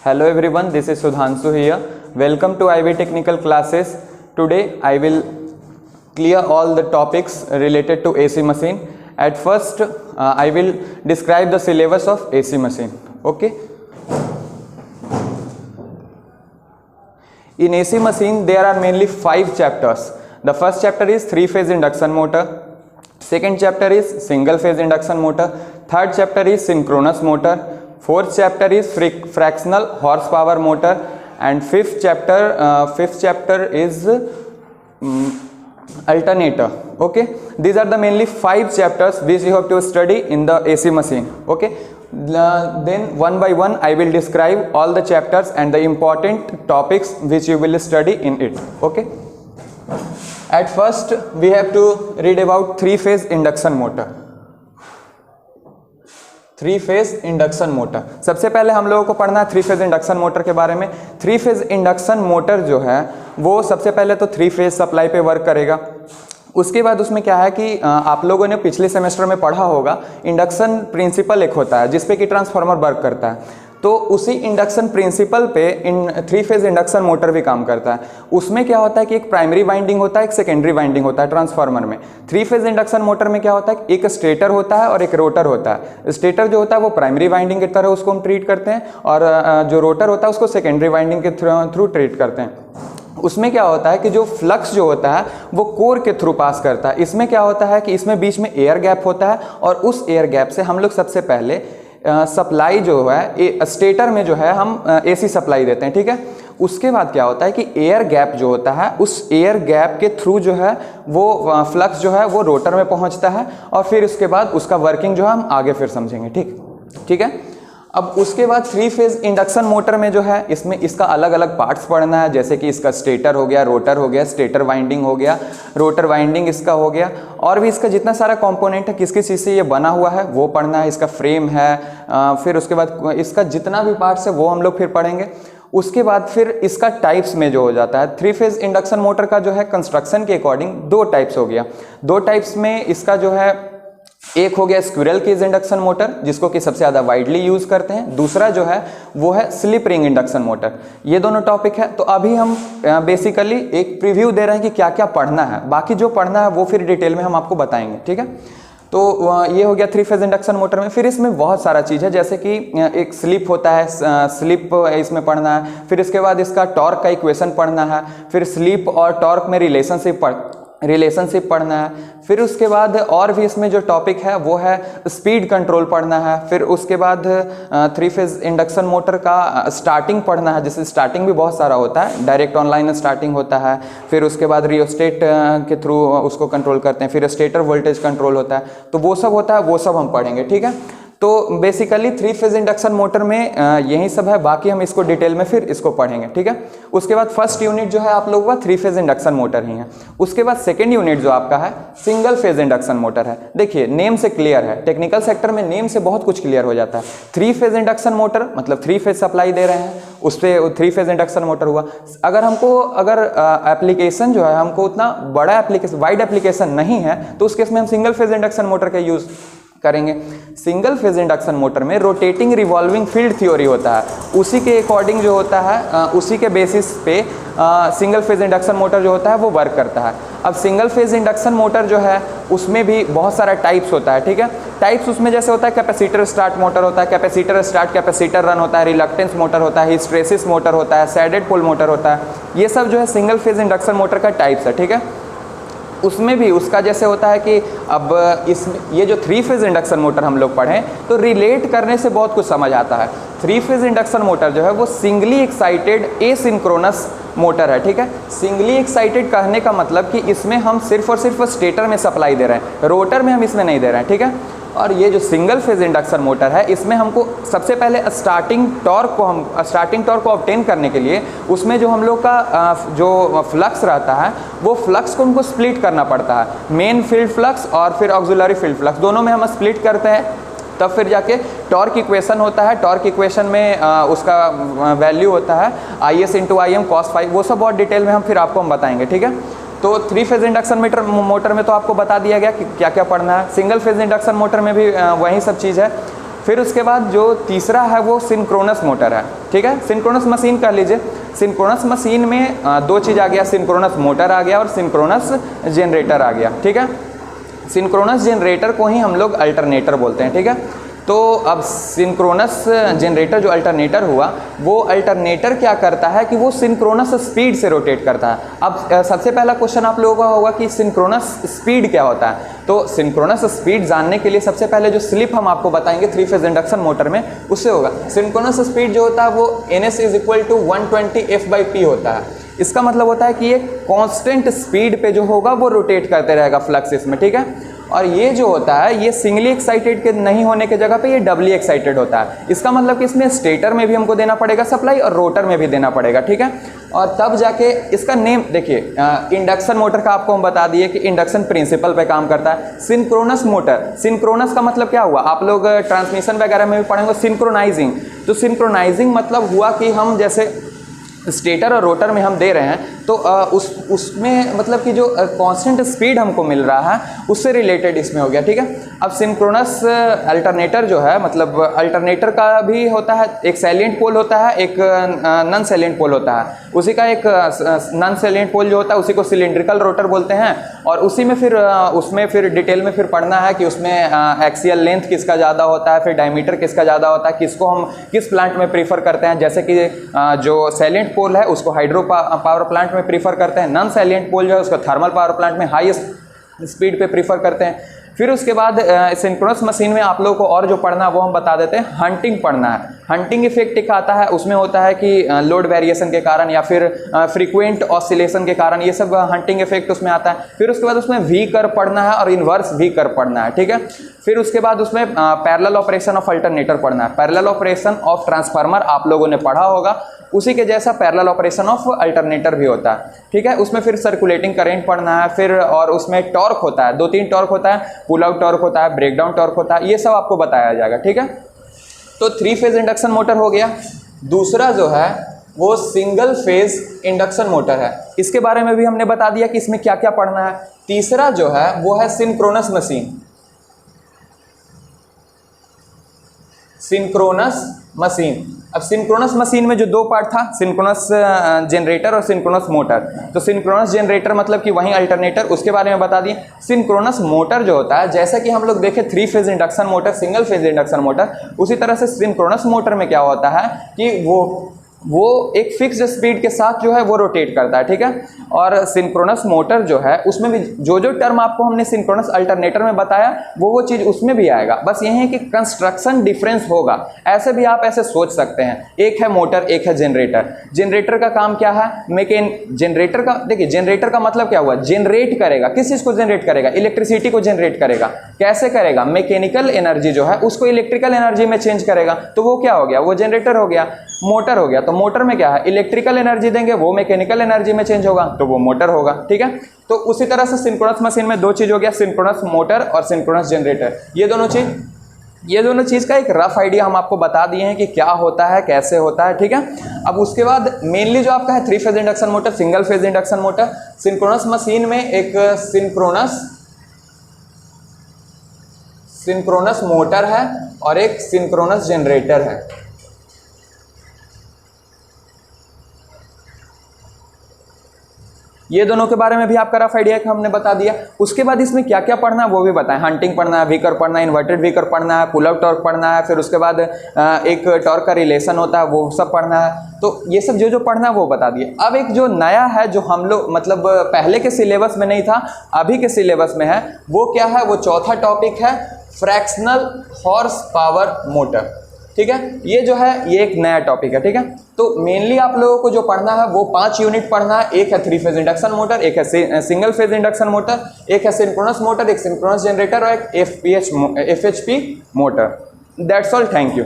Hello everyone, this is Sudhanshu here. Welcome to IB Technical Classes. Today I will clear all the topics related to AC machine. At first I will describe the syllabus of AC machine. Okay. In AC machine there are mainly 5 chapters. The first chapter is 3-phase induction motor. Second chapter is single phase induction motor. Third chapter is synchronous motor. Fourth chapter is fractional horsepower motor, and fifth chapter is alternator. Okay, these are the mainly 5 chapters which you have to study in the AC machine. Okay, then one by one I will describe all the chapters and the important topics which you will study in it. Okay, at first we have to read about 3-phase induction motor. 3-phase induction motor, सबसे पहले हम लोगों को पढ़ना है 3-phase induction motor के बारे में। 3-phase इंडक्शन मोटर जो है वो सबसे पहले तो 3-phase सप्लाई पे वर्क करेगा। उसके बाद उसमें क्या है कि आप लोगों ने पिछले सेमेस्टर में पढ़ा होगा, इंडक्शन प्रिंसिपल एक होता है जिसपे कि ट्रांसफार्मर वर्क करता है। तो उसी इंडक्शन प्रिंसिपल पे 3-phase इंडक्शन मोटर भी काम करता है। उसमें क्या होता है कि एक प्राइमरी वाइंडिंग होता है, एक सेकेंडरी वाइंडिंग होता है ट्रांसफार्मर में। 3-phase इंडक्शन मोटर में क्या होता है, एक स्टेटर होता है और एक रोटर होता है। स्टेटर जो होता है वो प्राइमरी वाइंडिंग की तरह उसको हम ट्रीट करते हैं, और जो रोटर होता है उसको सेकेंडरी वाइंडिंग के थ्रू ट्रीट करते हैं। उसमें क्या होता है कि जो फ्लक्स जो होता है वो कोर के थ्रू पास करता है। इसमें क्या होता है कि इसमें बीच में एयर गैप होता है, और उस एयर गैप से हम लोग सबसे पहले सप्लाई जो है स्टेटर में जो है हम एसी सप्लाई देते हैं। ठीक है, उसके बाद क्या होता है कि एयर गैप जो होता है उस एयर गैप के थ्रू जो है वो फ्लक्स जो है वो रोटर में पहुंचता है, और फिर उसके बाद उसका वर्किंग जो है हम आगे फिर समझेंगे। ठीक है। अब उसके बाद 3-phase इंडक्शन मोटर में जो है इसमें इसका अलग अलग पार्ट्स पढ़ना है, जैसे कि इसका स्टेटर हो गया, रोटर हो गया, स्टेटर वाइंडिंग हो गया, रोटर वाइंडिंग इसका हो गया, और भी इसका जितना सारा कंपोनेंट है किस किस चीज़ से ये बना हुआ है वो पढ़ना है। इसका फ्रेम है, फिर उसके बाद इसका जितना भी पार्ट्स है वो हम लोग फिर पढ़ेंगे। उसके बाद फिर इसका टाइप्स में जो हो जाता है 3-phase इंडक्शन मोटर का जो है कंस्ट्रक्शन के अकॉर्डिंग 2 टाइप्स हो गया। 2 टाइप्स में इसका जो है एक हो गया स्क्विरल केज इंडक्शन मोटर जिसको कि सबसे ज़्यादा वाइडली यूज करते हैं, दूसरा जो है वो है स्लिप रिंग इंडक्शन मोटर। ये दोनों टॉपिक है। तो अभी हम बेसिकली एक प्रीव्यू दे रहे हैं कि क्या क्या पढ़ना है, बाकी जो पढ़ना है वो फिर डिटेल में हम आपको बताएंगे। ठीक है, तो ये हो गया 3-phase इंडक्शन मोटर में। फिर इसमें बहुत सारा चीज़ है, जैसे कि एक स्लिप होता है, स्लिप इसमें पढ़ना है। फिर इसके बाद इसका टॉर्क का इक्वेशन पढ़ना है, फिर स्लिप और टॉर्क में रिलेशनशिप पढ़ना है। फिर उसके बाद और भी इसमें जो टॉपिक है वो है स्पीड कंट्रोल पढ़ना है। फिर उसके बाद 3-phase इंडक्शन मोटर का स्टार्टिंग पढ़ना है, जैसे स्टार्टिंग भी बहुत सारा होता है, डायरेक्ट ऑनलाइन स्टार्टिंग होता है, फिर उसके बाद रियोस्टेट के थ्रू उसको कंट्रोल करते हैं, फिर स्टेटर वोल्टेज कंट्रोल होता है, तो वो सब होता है, वो सब हम पढ़ेंगे। ठीक है, तो बेसिकली 3-phase इंडक्शन मोटर में यही सब है, बाकी हम इसको डिटेल में फिर इसको पढ़ेंगे। ठीक है, उसके बाद फर्स्ट यूनिट जो है आप लोगों का 3-phase इंडक्शन मोटर ही है। उसके बाद सेकंड यूनिट जो आपका है सिंगल फेज इंडक्शन मोटर है। देखिए नेम से क्लियर है, टेक्निकल सेक्टर में नेम से बहुत कुछ क्लियर हो जाता है। 3-phase इंडक्शन मोटर मतलब 3-phase सप्लाई दे रहे हैं, उस पर 3-phase इंडक्शन मोटर हुआ। अगर एप्लीकेशन जो है हमको उतना बड़ा एप्लीकेशन वाइड एप्लीकेशन नहीं है तो उस केस में हम सिंगल फेज इंडक्शन मोटर का यूज करेंगे। सिंगल फेज इंडक्शन मोटर में रोटेटिंग रिवॉल्विंग फील्ड थ्योरी होता है, उसी के अकॉर्डिंग जो होता है उसी के बेसिस पे सिंगल फेज इंडक्शन मोटर जो होता है वो वर्क करता है। अब सिंगल फेज इंडक्शन मोटर जो है उसमें भी बहुत सारा टाइप्स होता है। ठीक है, टाइप्स उसमें जैसे होता है कैपेसिटर स्टार्ट मोटर होता है, कैपेसिटर स्टार्ट कैपेसिटर रन होता है, रिलक्टेंस मोटर होता है, हिस्ट्रेसिस मोटर होता है, सैडेड पोल मोटर होता है। ये सब जो है सिंगल फेज इंडक्शन मोटर का टाइप्स है। ठीक है, उसमें भी उसका जैसे होता है कि अब ये जो 3-phase इंडक्शन मोटर हम लोग पढ़ें तो रिलेट करने से बहुत कुछ समझ आता है। 3-phase इंडक्शन मोटर जो है वो सिंगली एक्साइटेड एसिंक्रोनस मोटर है। ठीक है, सिंगली एक्साइटेड कहने का मतलब कि इसमें हम सिर्फ और सिर्फ स्टेटर में सप्लाई दे रहे हैं, रोटर में हम इसमें नहीं दे रहे हैं। ठीक है, और ये जो सिंगल फेज इंडक्शन मोटर है इसमें हमको सबसे पहले स्टार्टिंग टॉर्क को ऑब्टेन करने के लिए उसमें जो हम लोग का जो फ्लक्स रहता है वो फ्लक्स को हमको स्प्लिट करना पड़ता है। मेन फील्ड फ्लक्स और फिर ऑक्सिलरी फील्ड फ्लक्स दोनों में हम स्प्लिट करते हैं, तब फिर जाके टॉर्क इक्वेशन होता है। टॉर्क इक्वेशन में उसका वैल्यू होता है IS × IM cos ∅, वो सब बहुत डिटेल में फिर आपको हम बताएंगे। ठीक है, तो 3-phase इंडक्शन मोटर में तो आपको बता दिया गया कि क्या क्या पढ़ना है। सिंगल फेज इंडक्शन मोटर में भी वही सब चीज़ है। फिर उसके बाद जो तीसरा है वो सिंक्रोनस मोटर है, ठीक है, सिंक्रोनस मशीन कह लीजिए। सिंक्रोनस मशीन में दो चीज़ आ गया, सिंक्रोनस मोटर आ गया और सिंक्रोनस जनरेटर आ गया, ठीक है। सिंक्रोनस जनरेटर को ही हम लोग अल्टरनेटर बोलते हैं, ठीक है। तो अब सिंक्रोनस जनरेटर जो अल्टरनेटर हुआ, वो अल्टरनेटर क्या करता है कि वो सिंक्रोनस स्पीड से रोटेट करता है। अब सबसे पहला क्वेश्चन आप लोगों का होगा कि सिंक्रोनस स्पीड क्या होता है। तो सिंक्रोनस स्पीड जानने के लिए सबसे पहले जो स्लिप हम आपको बताएंगे 3 फेज इंडक्शन मोटर में, उससे होगा सिंक्रोनस स्पीड जो होता है वो ns = 120 f/p होता है। इसका मतलब होता है कि ये कांस्टेंट स्पीड पे जो होगा वो रोटेट करते रहेगा फ्लक्स इसमें, ठीक है। और ये जो होता है ये सिंगली एक्साइटेड के नहीं होने के जगह पे ये डबली एक्साइटेड होता है। इसका मतलब कि इसमें स्टेटर में भी हमको देना पड़ेगा सप्लाई और रोटर में भी देना पड़ेगा, ठीक है। और तब जाके इसका नेम देखिए, इंडक्शन मोटर का आपको हम बता दिए कि इंडक्शन प्रिंसिपल पे काम करता है। सिंक्रोनस मोटर, सिंक्रोनस का मतलब क्या हुआ, आप लोग ट्रांसमिशन वगैरह में भी पढ़ेंगे सिंक्रोनाइजिंग। तो सिंक्रोनाइजिंग मतलब हुआ कि हम जैसे स्टेटर और रोटर में हम दे रहे हैं तो उसमें मतलब कि जो कांस्टेंट स्पीड हमको मिल रहा है उससे रिलेटेड इसमें हो गया, ठीक है। अब सिंक्रोनस अल्टरनेटर जो है, मतलब अल्टरनेटर का भी होता है, एक सैलिएंट पोल होता है, एक नॉन सैलिएंट पोल होता है। उसी का एक नॉन सैलिएंट पोल जो होता है उसी को सिलिंड्रिकल रोटर बोलते हैं। और उसी में फिर उसमें फिर डिटेल में फिर पढ़ना है कि उसमें एक्सियल लेंथ किसका ज़्यादा होता है, फिर डायमीटर किसका ज़्यादा होता है, किसको हम किस प्लांट में प्रीफर करते हैं। जैसे कि जो सैलिएंट पोल है उसको हाइड्रो पावर प्लांट में प्रीफर करते हैं, नॉन सैलिएंट पोल जो है उसको थर्मल पावर प्लांट में हाईएस्ट स्पीड पे प्रीफर करते हैं। फिर उसके बाद सिंक्रोनस मशीन में आप लोगों को और जो पढ़ना है वो हम बता देते हैं, हंटिंग पढ़ना है। हंटिंग इफेक्ट एक आता है, उसमें होता है कि लोड वेरिएशन के कारण या फिर फ्रीक्वेंट ऑसिलेशन के कारण, ये सब हंटिंग इफेक्ट उसमें आता है। फिर उसके बाद उसमें वी कर्व पढ़ना है और इन्वर्स वी कर्व पढ़ना है, ठीक है। फिर उसके बाद उसमें पैरेलल ऑपरेशन ऑफ अल्टरनेटर पढ़ना है। पैरेलल ऑपरेशन ऑफ ट्रांसफार्मर आप लोगों ने पढ़ा होगा, उसी के जैसा पैरेलल ऑपरेशन ऑफ अल्टरनेटर भी होता है, ठीक है। उसमें फिर सर्कुलेटिंग करंट पढ़ना है, फिर और उसमें टॉर्क होता है, 2-3 टॉर्क होता है, पुल आउट टॉर्क होता है, ब्रेकडाउन टॉर्क होता है, ये सब आपको बताया जाएगा, ठीक है। तो 3 फेज इंडक्शन मोटर हो गया। दूसरा जो है वो सिंगल फेज इंडक्शन मोटर है, इसके बारे में भी हमने बता दिया कि इसमें क्या क्या पढ़ना है। तीसरा जो है वो है सिंक्रोनस मशीन, सिंक्रोनस मशीन। अब सिंक्रोनस मशीन में जो दो पार्ट था, सिंक्रोनस जनरेटर और सिंक्रोनस मोटर। तो सिंक्रोनस जनरेटर मतलब कि वहीं अल्टरनेटर, उसके बारे में बता दिए। सिंक्रोनस मोटर जो होता है, जैसा कि हम लोग देखें 3 phase induction motor, single phase induction motor, उसी तरह से सिंक्रोनस मोटर में क्या होता है कि वो एक फिक्स्ड स्पीड के साथ जो है वो रोटेट करता है, ठीक है। और सिंक्रोनस मोटर जो है उसमें भी जो जो टर्म आपको हमने सिंक्रोनस अल्टरनेटर में बताया वो चीज़ उसमें भी आएगा, बस यही है कि कंस्ट्रक्शन डिफरेंस होगा। ऐसे भी आप ऐसे सोच सकते हैं, एक है मोटर, एक है जनरेटर। जनरेटर का काम क्या है, जनरेटर का देखिए, जनरेटर का मतलब क्या हुआ, जनरेट करेगा, किस चीज़ को जनरेट करेगा, इलेक्ट्रिसिटी को जनरेट करेगा। कैसे करेगा, मैकेनिकल एनर्जी जो है उसको इलेक्ट्रिकल एनर्जी में चेंज करेगा, तो वो क्या हो गया, वो जनरेटर हो गया। मोटर हो गया, तो मोटर में क्या है, इलेक्ट्रिकल एनर्जी देंगे, वो मैकेनिकल एनर्जी में चेंज होगा, तो वो मोटर होगा, ठीक है। तो उसी तरह से सिंक्रोनस मशीन में दो चीज हो गया, सिंक्रोनस मोटर और सिंक्रोनस जनरेटर। ये दोनों चीज का एक रफ आइडिया हम आपको बता दिए हैं कि क्या होता है, कैसे होता है, ठीक है। अब उसके बाद मेनली जो आपका है 3 phase induction motor, single phase induction motor. Synchronous machine में एक सिंक्रोनस मोटर है और एक सिंक्रोनस जनरेटर है। ये दोनों के बारे में भी आपका रफ आइडिया हमने बता दिया। उसके बाद इसमें क्या क्या पढ़ना है वो भी बताएं, हंटिंग पढ़ना है, वीकर पढ़ना है, इन्वर्टेड वीकर पढ़ना है, पुल आउट टॉर्क पढ़ना है, फिर उसके बाद एक टॉर्क का रिलेशन होता है वो सब पढ़ना है। तो ये सब जो पढ़ना है वो बता दिए। अब एक जो नया है जो हम लोग मतलब पहले के सिलेबस में नहीं था, अभी के सिलेबस में है, वो क्या है, वो चौथा टॉपिक है फ्रैक्शनल हॉर्स पावर मोटर, ठीक है। ये जो है ये एक नया टॉपिक है, ठीक है। तो मेनली आप लोगों को जो पढ़ना है वो 5 यूनिट पढ़ना है। एक है 3 फेज इंडक्शन मोटर, एक है सिंगल फेज इंडक्शन मोटर, एक है सिंक्रोनस मोटर, एक सिंक्रोनस जनरेटर और एक FHP motor. That's all, thank you.